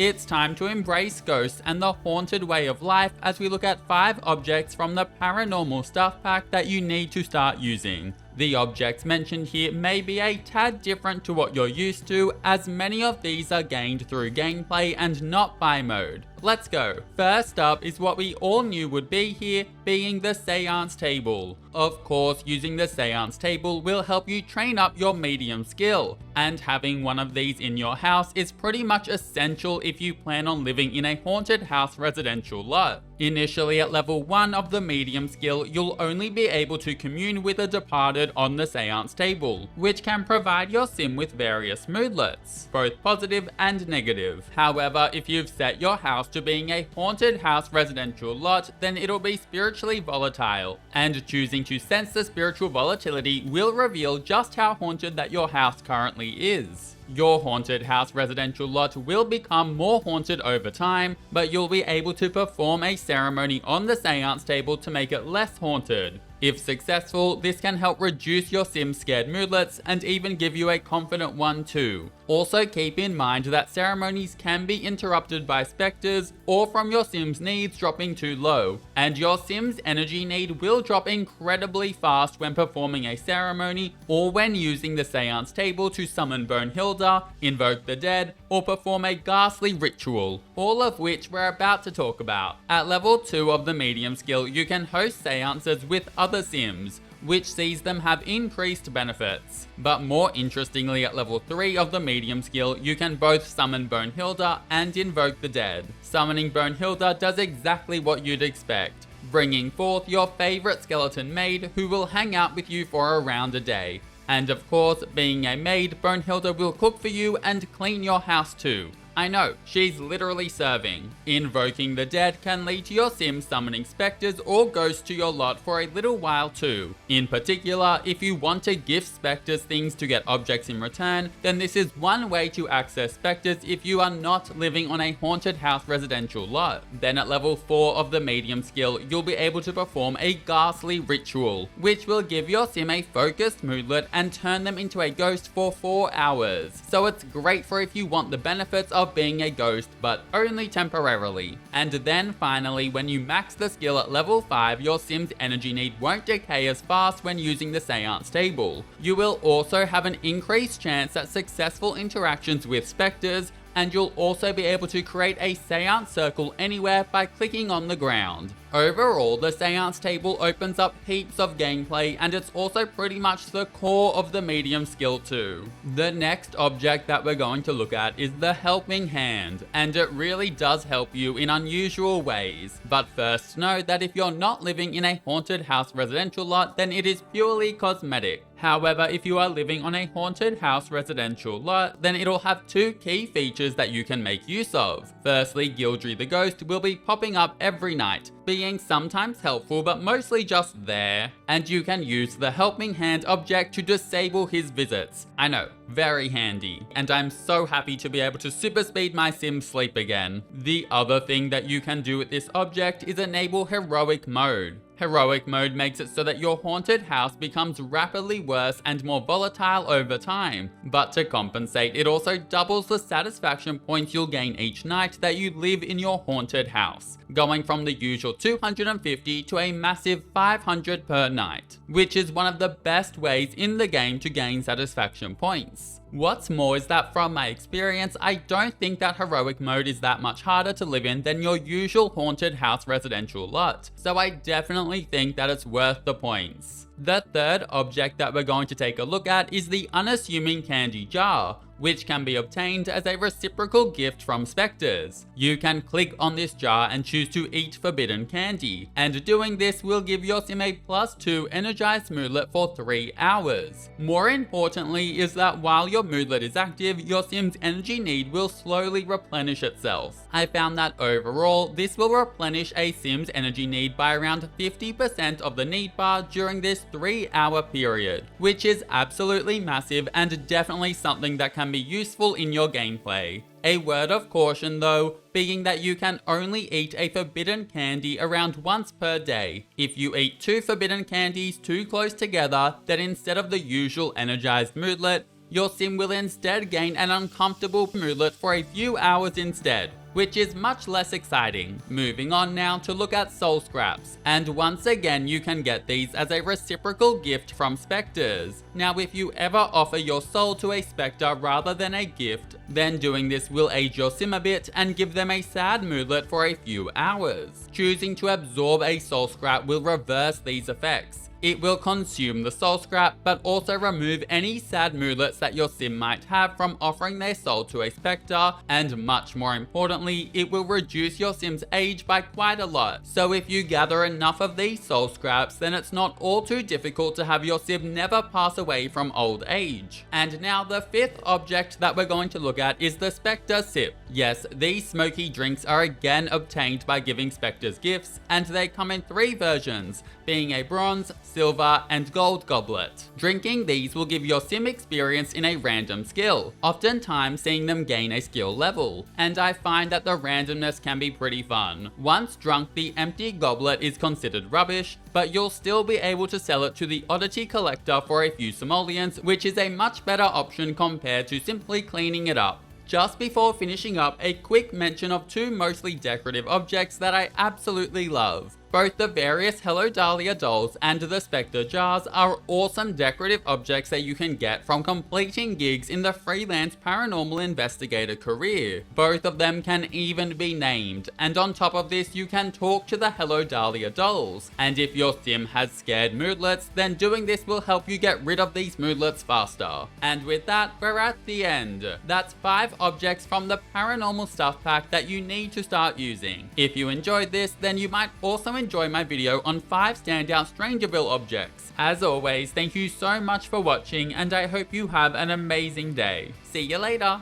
it's time to embrace ghosts and the haunted way of life as we look at 5 objects from the Paranormal Stuff Pack that you need to start using. The objects mentioned here may be a tad different to what you're used to, as many of these are gained through gameplay and not by mode. Let's go. First up is what we all knew would be here, being the Seance Table. Of course, using the Seance Table will help you train up your medium skill, and having one of these in your house is pretty much essential if you plan on living in a haunted house residential lot. Initially at level 1 of the medium skill, you'll only be able to commune with the departed on the Seance Table, which can provide your sim with various moodlets, both positive and negative. However, if you've set your house to being a haunted house residential lot, then it'll be spiritually volatile, and choosing to sense the spiritual volatility will reveal just how haunted that your house currently is. Your haunted house residential lot will become more haunted over time, but you'll be able to perform a ceremony on the Seance Table to make it less haunted. If successful, this can help reduce your sim's scared moodlets and even give you a confident one too. Also keep in mind that ceremonies can be interrupted by specters or from your sim's needs dropping too low, and your sim's energy need will drop incredibly fast when performing a ceremony or when using the Seance Table to summon Bonehilda, invoke the dead, or perform a ghastly ritual, all of which we're about to talk about. At level 2 of the medium skill, you can host seances with other sims, which sees them have increased benefits. But more interestingly, at level 3 of the medium skill, you can both summon Bonehilda and invoke the dead. Summoning Bonehilda does exactly what you'd expect, bringing forth your favorite skeleton maid who will hang out with you for around a day. And of course, being a maid, Bonehilda will cook for you and clean your house too. I know, she's literally serving. Invoking the dead can lead to your sim summoning specters or ghosts to your lot for a little while too. In particular, if you want to gift specters things to get objects in return, then this is one way to access specters if you are not living on a haunted house residential lot. Then at level 4 of the medium skill, you'll be able to perform a ghastly ritual, which will give your sim a focused moodlet and turn them into a ghost for 4 hours. So it's great for if you want the benefits of being a ghost, but only temporarily. And then finally, when you max the skill at level 5, your sim's energy need won't decay as fast when using the Seance Table. You will also have an increased chance at successful interactions with specters, and you'll also be able to create a seance circle anywhere by clicking on the ground. Overall, the Seance Table opens up heaps of gameplay, and it's also pretty much the core of the medium skill too. The next object that we're going to look at is the Helping Hand, and it really does help you in unusual ways. But first know that if you're not living in a haunted house residential lot, then it is purely cosmetic. However, if you are living on a haunted house residential lot, then it'll have 2 key features that you can make use of. Firstly, Gildry the Ghost will be popping up every night, being sometimes helpful but mostly just there, and you can use the Helping Hand object to disable his visits. I know, very handy, and I'm so happy to be able to super speed my sim sleep again. The other thing that you can do with this object is enable Heroic Mode. Heroic Mode makes it so that your haunted house becomes rapidly worse and more volatile over time, but to compensate, it also doubles the satisfaction points you'll gain each night that you live in your haunted house, going from the usual 250 to a massive 500 per night, which is one of the best ways in the game to gain satisfaction points. What's more is that from my experience, I don't think that Heroic Mode is that much harder to live in than your usual haunted house residential lot, so I definitely think that it's worth the points. The third object that we're going to take a look at is the Unassuming Candy Jar, which can be obtained as a reciprocal gift from specters. You can click on this jar and choose to eat forbidden candy, and doing this will give your sim a +2 energized moodlet for 3 hours. More importantly is that while your moodlet is active, your sim's energy need will slowly replenish itself. I found that overall, this will replenish a sim's energy need by around 50% of the need bar during this 3-hour period, which is absolutely massive and definitely something that can be useful in your gameplay. A word of caution though, being that you can only eat a forbidden candy around once per day. If you eat 2 forbidden candies too close together, then instead of the usual energized moodlet, your sim will instead gain an uncomfortable moodlet for a few hours instead, which is much less exciting. Moving on now to look at soul scraps, and once again you can get these as a reciprocal gift from specters. Now if you ever offer your soul to a specter rather than a gift, then doing this will age your sim a bit and give them a sad moodlet for a few hours. Choosing to absorb a soul scrap will reverse these effects. It will consume the soul scrap, but also remove any sad moodlets that your sim might have from offering their soul to a specter, and much more importantly, it will reduce your sim's age by quite a lot. So if you gather enough of these soul scraps, then it's not all too difficult to have your sim never pass away from old age. And now the fifth object that we're going to look at is the Specter Sip. Yes, these smoky drinks are again obtained by giving specters gifts, and they come in 3 versions, being a bronze, silver, and gold goblet. Drinking these will give your sim experience in a random skill, oftentimes seeing them gain a skill level, and I find that the randomness can be pretty fun. Once drunk, the empty goblet is considered rubbish, but you'll still be able to sell it to the oddity collector for a few simoleons, which is a much better option compared to simply cleaning it up. Just before finishing up, a quick mention of 2 mostly decorative objects that I absolutely love. Both the various Hello Dahlia dolls and the Specter jars are awesome decorative objects that you can get from completing gigs in the freelance paranormal investigator career. Both of them can even be named, and on top of this you can talk to the Hello Dahlia dolls. And if your sim has scared moodlets, then doing this will help you get rid of these moodlets faster. And with that, we're at the end. That's 5 objects from the paranormal stuff pack that you need to start using. If you enjoyed this, then you might also enjoy my video on 5 standout Strangerville objects. As always, thank you so much for watching, and I hope you have an amazing day. See you later!